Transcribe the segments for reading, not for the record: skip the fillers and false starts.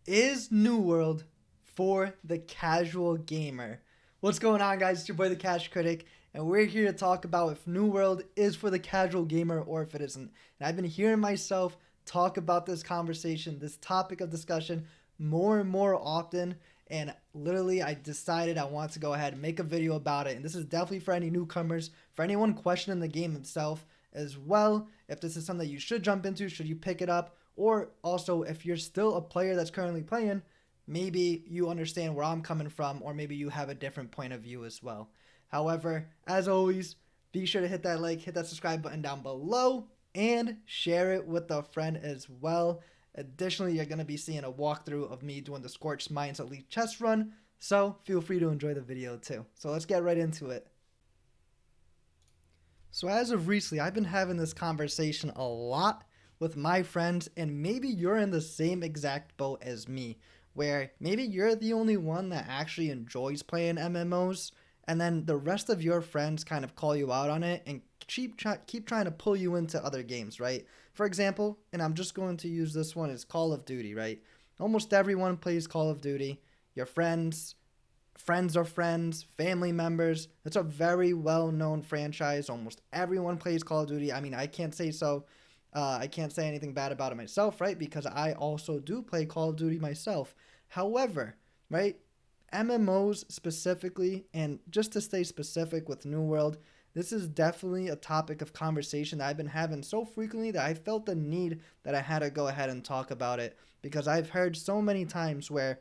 Is New World for the casual gamer? What's going on, guys? It's your boy, the Cash Critic, and we're here to talk about if New World is for the casual gamer or if it isn't. And I've been hearing myself talk about this conversation, this topic of discussion, more and more often. And literally, I decided I want to go ahead and make a video about it. And this is definitely for any newcomers, for anyone questioning the game itself as well. If this is something that you should jump into, should you pick it up? Or also, if you're still a player that's currently playing, maybe you understand where I'm coming from, or maybe you have a different point of view as well. However, as always, be sure to hit that like, hit that subscribe button down below, and share it with a friend as well. Additionally, you're going to be seeing a walkthrough of me doing the Scorched Mines Elite chest run, so feel free to enjoy the video too. So let's get right into it. So as of recently, I've been having this conversation a lot with my friends, and maybe you're in the same exact boat as me, where maybe you're the only one that actually enjoys playing MMOs, and then the rest of your friends kind of call you out on it and keep trying to pull you into other games, right? For example, and I'm just going to use this one, is Call of Duty, right? Almost everyone plays Call of Duty. Your friends of friends, family members. It's a very well known franchise. Almost everyone plays Call of Duty. I mean, I can't say so. I can't say anything bad about it myself, right? Because I also do play Call of Duty myself. However, right, MMOs specifically, and just to stay specific with New World, this is definitely a topic of conversation that I've been having so frequently that I felt the need that I had to go ahead and talk about it, because I've heard so many times where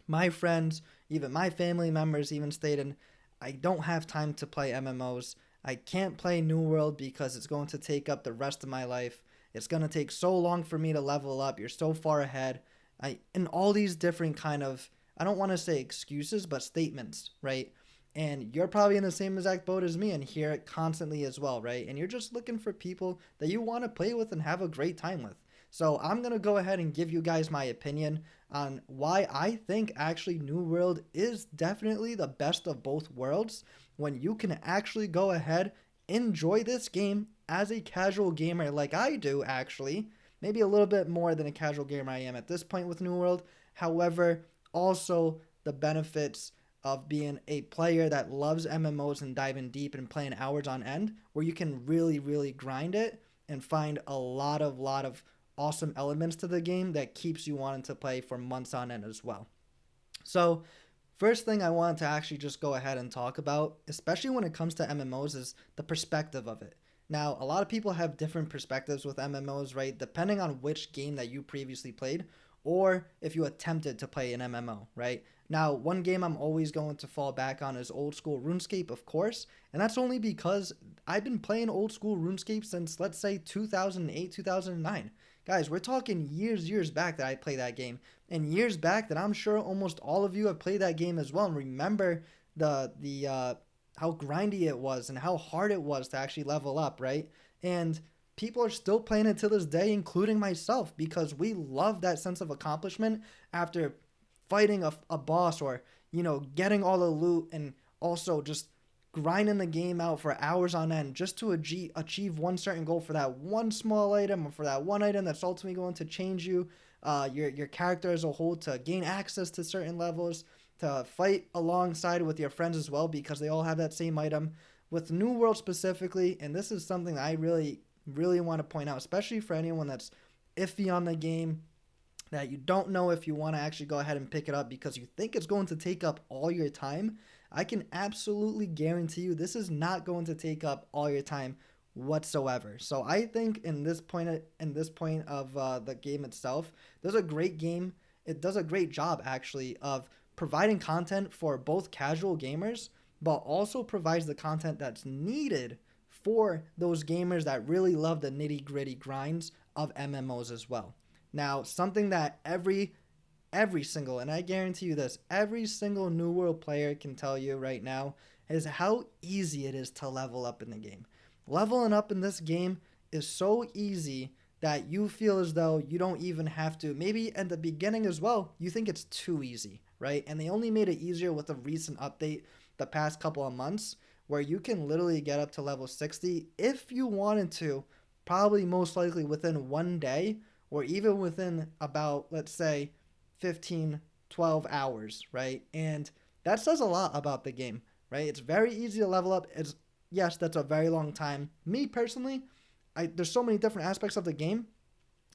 my friends, even my family members, even stated, I don't have time to play MMOs. I can't play New World because it's going to take up the rest of my life. It's going to take so long for me to level up. You're so far ahead. And all these different kind of, I don't want to say excuses, but statements, right? And you're probably in the same exact boat as me and hear it constantly as well, right? And you're just looking for people that you want to play with and have a great time with. So I'm going to go ahead and give you guys my opinion on why I think actually New World is definitely the best of both worlds, when you can actually go ahead, enjoy this game as a casual gamer like I do actually. Maybe a little bit more than a casual gamer I am at this point with New World. However, also the benefits of being a player that loves MMOs and diving deep and playing hours on end, where you can really grind it and find a lot of awesome elements to the game that keeps you wanting to play for months on end as well. So, first thing I wanted to actually just go ahead and talk about, especially when it comes to MMOs, is the perspective of it. Now, a lot of people have different perspectives with MMOs, right? Depending on which game that you previously played, or if you attempted to play an MMO, right? Now, one game I'm always going to fall back on is old school RuneScape, of course, and that's only because I've been playing old school RuneScape since, let's say, 2008, 2009. Guys, we're talking years back that I played that game, and years back that I'm sure almost all of you have played that game as well and remember the how grindy it was and how hard it was to actually level up, right? And people are still playing it to this day, including myself, because we love that sense of accomplishment after fighting a boss, or getting all the loot, and also just grinding the game out for hours on end just to achieve one certain goal for that one small item, or for that one item that's ultimately going to change your character as a whole, to gain access to certain levels, to fight alongside with your friends as well because they all have that same item. With New World specifically, and this is something I really want to point out, especially for anyone that's iffy on the game, that you don't know if you want to actually go ahead and pick it up because you think it's going to take up all your time. I can absolutely guarantee you this is not going to take up all your time whatsoever. So I think in this point of the game itself, there's a great game. It does a great job actually of providing content for both casual gamers, but also provides the content that's needed for those gamers that really love the nitty gritty grinds of MMOs as well. Now, something that every single, and I guarantee you this, every single New World player can tell you right now, is how easy it is to level up in the game. Leveling up in this game is so easy that you feel as though you don't even have to. Maybe at the beginning as well, you think it's too easy, right? And they only made it easier with a recent update the past couple of months, where you can literally get up to level 60 if you wanted to, probably most likely within one day, or even within about, let's say, 15, 12 hours, right? And that says a lot about the game, right? It's very easy to level up. It's yes, that's a very long time. Me personally, there's so many different aspects of the game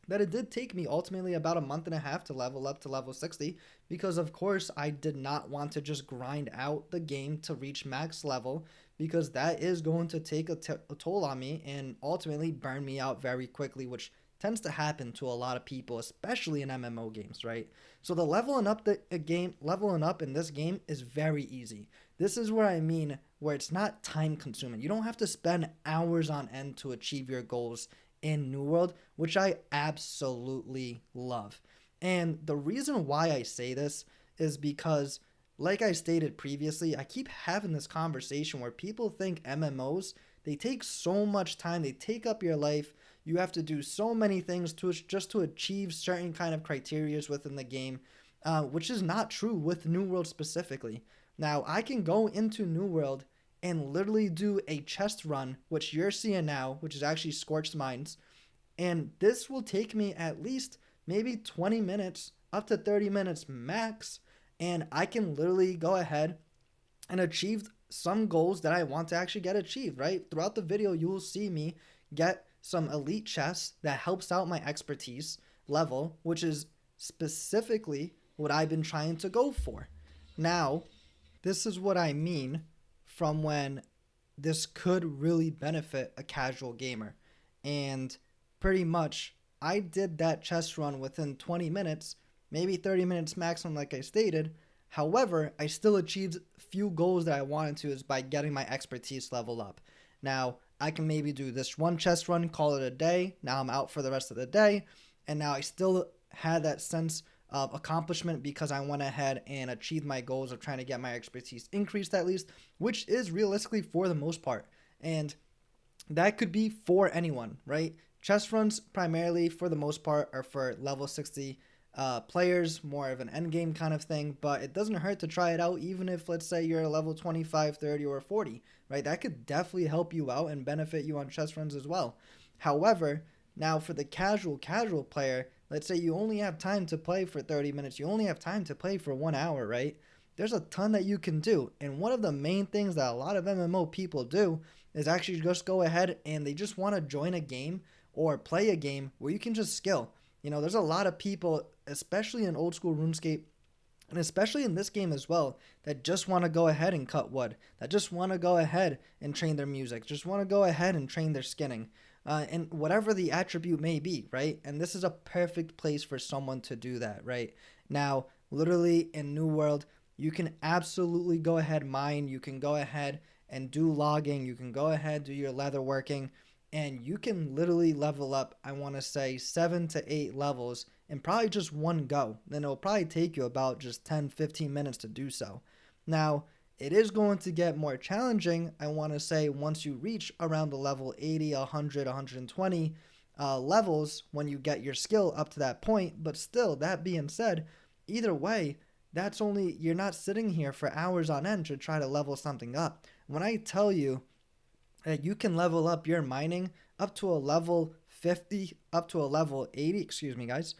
that it did take me ultimately about a month and a half to level up to level 60 because of course I did not want to just grind out the game to reach max level because that is going to take a toll on me and ultimately burn me out very quickly, which tends to happen to a lot of people, especially in MMO games, right? So the leveling up in this game is very easy. This is where I mean where it's not time consuming. You don't have to spend hours on end to achieve your goals in New World, which I absolutely love. And the reason why I say this is because, like I stated previously, I keep having this conversation where people think MMOs, they take so much time, they take up your life. You have to do so many things to just to achieve certain kind of criterias within the game, which is not true with New World specifically. Now, I can go into New World and literally do a chest run, which you're seeing now, which is actually Scorched Mines. And this will take me at least maybe 20 minutes, up to 30 minutes max. And I can literally go ahead and achieve some goals that I want to actually get achieved, right? Throughout the video, you will see me get some elite chests that helps out my expertise level, which is specifically what I've been trying to go for. Now, this is what I mean from when this could really benefit a casual gamer. And pretty much, I did that chest run within 20 minutes, maybe 30 minutes maximum, like I stated. However, I still achieved few goals that I wanted to is by getting my expertise level up. Now, I can maybe do this one chest run, call it a day. Now I'm out for the rest of the day. And now I still had that sense of accomplishment because I went ahead and achieved my goals of trying to get my expertise increased at least, which is realistically for the most part. And that could be for anyone, right? Chest runs primarily for the most part are for level 60 players, more of an end game kind of thing, but it doesn't hurt to try it out even if let's say you're a level 25, 30, or 40, right? That could definitely help you out and benefit you on chest runs as well. However, now for the casual player, let's say you only have time to play for 30 minutes, you only have time to play for 1 hour, right? There's a ton that you can do. And one of the main things that a lot of MMO people do is actually just go ahead and they just want to join a game or play a game where you can just skill. You know, there's a lot of people, especially in old school RuneScape, and especially in this game as well, that just want to go ahead and cut wood, that just want to go ahead and train their music, just want to go ahead and train their skinning, and whatever the attribute may be, right? And this is a perfect place for someone to do that, right? Now, literally in New World, you can absolutely go ahead mine, you can go ahead and do logging, you can go ahead do your leather working, and you can literally level up, I want to say 7 to 8 levels in probably just one go. Then it'll probably take you about just 10, 15 minutes to do so. Now, it is going to get more challenging, I want to say, once you reach around the level 80, 100, 120 levels when you get your skill up to that point. But still, that being said, either way, that's only, you're not sitting here for hours on end to try to level something up. When I tell you that you can level up your mining up to a level 50, up to a level 80, excuse me, guys,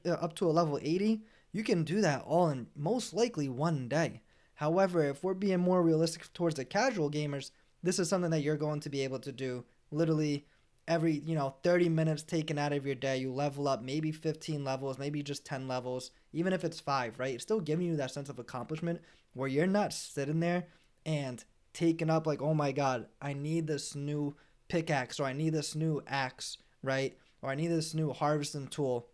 up to a level 80, you can do that all in most likely one day. However, if we're being more realistic towards the casual gamers, this is something that you're going to be able to do literally every 30 minutes taken out of your day. You level up maybe 15 levels, maybe just 10 levels, even if it's 5, right? It's still giving you that sense of accomplishment where you're not sitting there and taken up like, oh my god, I need this new pickaxe, or I need this new axe, right? Or I need this new harvesting tool,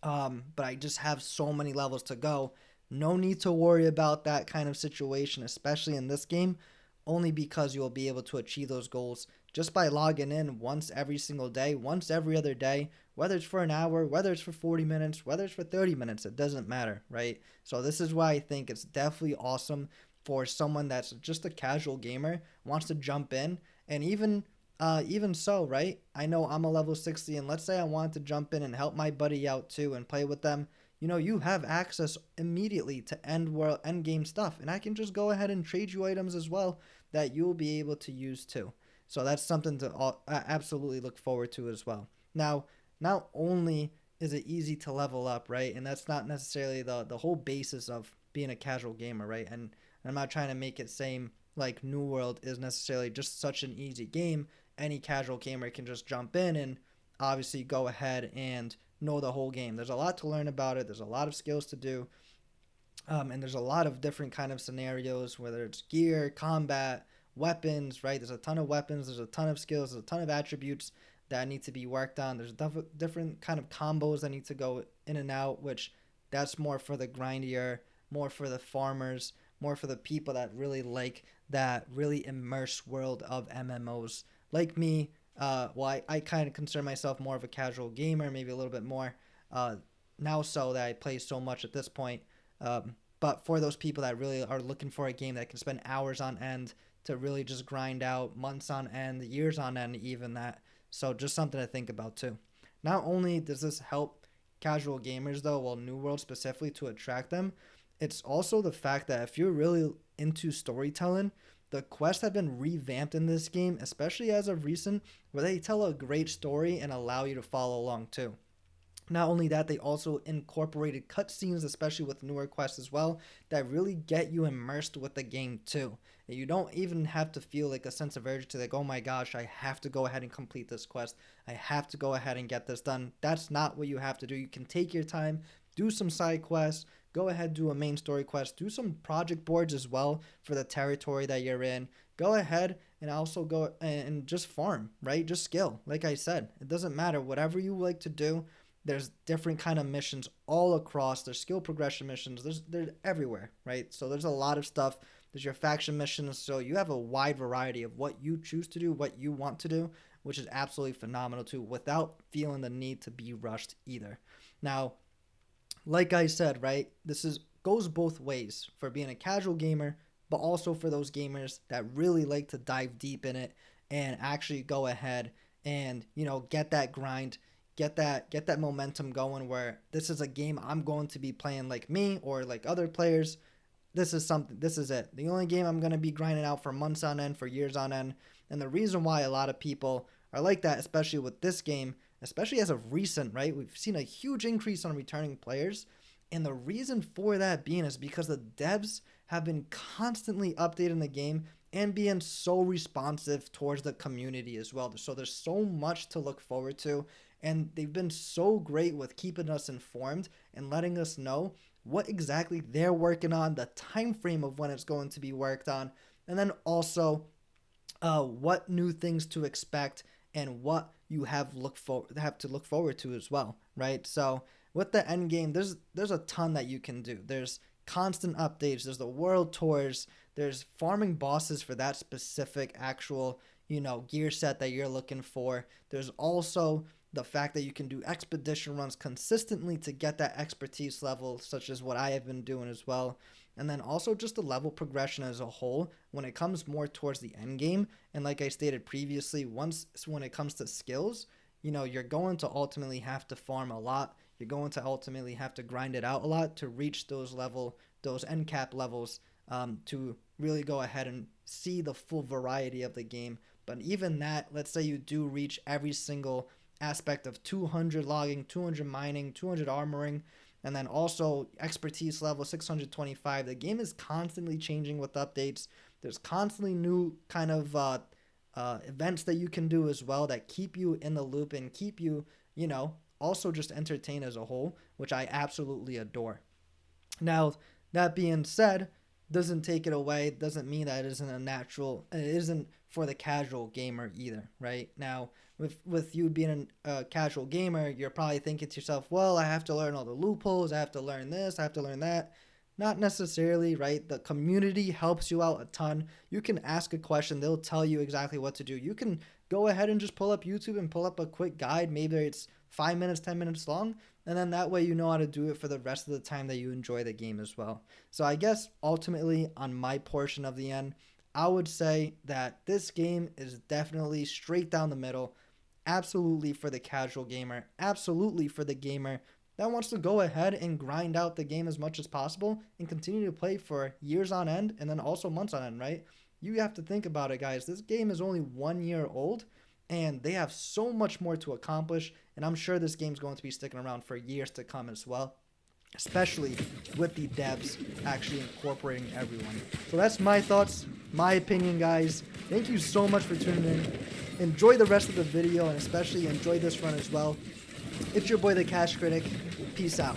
but I just have so many levels to go. No need to worry about that kind of situation, especially in this game, only because you will be able to achieve those goals just by logging in once every single day, once every other day, whether it's for an hour, whether it's for 40 minutes, whether it's for 30 minutes, it doesn't matter, right? So this is why I think it's definitely awesome for someone that's just a casual gamer, wants to jump in, and even so, right? I know I'm a level 60, and let's say I want to jump in and help my buddy out too and play with them. You have access immediately to end game stuff, and I can just go ahead and trade you items as well that you'll be able to use too. So that's something to absolutely look forward to as well. Now, not only is it easy to level up, right? And that's not necessarily the whole basis of being a casual gamer, right? And I'm not trying to make it seem like New World is necessarily just such an easy game. Any casual gamer can just jump in and obviously go ahead and know the whole game. There's a lot to learn about it. There's a lot of skills to do, and there's a lot of different kind of scenarios, whether it's gear, combat, weapons, right? There's a ton of weapons, there's a ton of skills, there's a ton of attributes that need to be worked on. There's different kind of combos that need to go in and out, which that's more for the grindier, more for the farmers, more for the people that really like that really immersed world of MMOs. Like me, I kind of consider myself more of a casual gamer, maybe a little bit more uh, now so that I play so much at this point. But for those people that really are looking for a game that can spend hours on end to really just grind out months on end, years on end, even that. So just something to think about too. Not only does this help casual gamers though, well, New World specifically to attract them, it's also the fact that if you're really into storytelling, the quests have been revamped in this game, especially as of recent, where they tell a great story and allow you to follow along too. Not only that, they also incorporated cutscenes, especially with newer quests as well, that really get you immersed with the game too. And you don't even have to feel like a sense of urgency, like, oh my gosh, I have to go ahead and complete this quest. I have to go ahead and get this done. That's not what you have to do. You can take your time, do some side quests, go ahead, do a main story quest, do some project boards as well for the territory that you're in. Go ahead and also go and just farm, right? Just skill. Like I said, it doesn't matter. Whatever you like to do, there's different kind of missions all across. There's skill progression missions. They're everywhere, right? So there's a lot of stuff. There's your faction missions. So you have a wide variety of what you choose to do, what you want to do, which is absolutely phenomenal too, without feeling the need to be rushed either. Now, like I said, right, this is goes both ways for being a casual gamer, but also for those gamers that really like to dive deep in it and actually go ahead and get that grind, get that momentum going. Where this is a game I'm going to be playing like me or like other players. This is it. The only game I'm going to be grinding out for months on end, for years on end. And the reason why a lot of people are like that, especially with this game, especially as of recent, right? We've seen a huge increase on returning players. And the reason for that being is because the devs have been constantly updating the game and being so responsive towards the community as well. So there's so much to look forward to. And they've been so great with keeping us informed and letting us know what exactly they're working on, the time frame of when it's going to be worked on, and then also what new things to expect and what you have to look forward to as well, right? So with the end game, there's a ton that you can do. There's constant updates. There's the world tours. There's farming bosses for that specific actual gear set that you're looking for. There's also the fact that you can do expedition runs consistently to get that expertise level, such as what I have been doing as well. And then also just the level progression as a whole when it comes more towards the end game. And like I stated previously, once when it comes to skills, you're going to ultimately have to farm a lot. You're going to ultimately have to grind it out a lot to reach those end cap levels, to really go ahead and see the full variety of the game. But even that, let's say you do reach every single aspect of 200 logging, 200 mining, 200 armoring, and then also expertise level 625. The game is constantly changing with updates. There's constantly new kind of events that you can do as well that keep you in the loop and keep you, also just entertained as a whole, which I absolutely adore. Now, that being said, doesn't take it away, doesn't mean that it isn't for the casual gamer either, right? Now, with you being a casual gamer, you're probably thinking to yourself, well, I have to learn all the loopholes, I have to learn this, I have to learn that. Not necessarily, right? The community helps you out a ton. You can ask a question, they'll tell you exactly what to do. You can go ahead and just pull up YouTube and pull up a quick guide. Maybe it's 5 minutes, 10 minutes long, and then that way you know how to do it for the rest of the time that you enjoy the game as well. So I guess ultimately on my portion of the end, I would say that this game is definitely straight down the middle. Absolutely for the casual gamer, absolutely for the gamer that wants to go ahead and grind out the game as much as possible and continue to play for years on end and then also months on end, right? You have to think about it, guys. This game is only 1 year old, and they have so much more to accomplish, and I'm sure this game's going to be sticking around for years to come as well, especially with the devs actually incorporating everyone. So that's my thoughts, my opinion, guys. Thank you so much for tuning in. Enjoy the rest of the video, and especially enjoy this run as well. It's your boy, the Cash Critic. Peace out.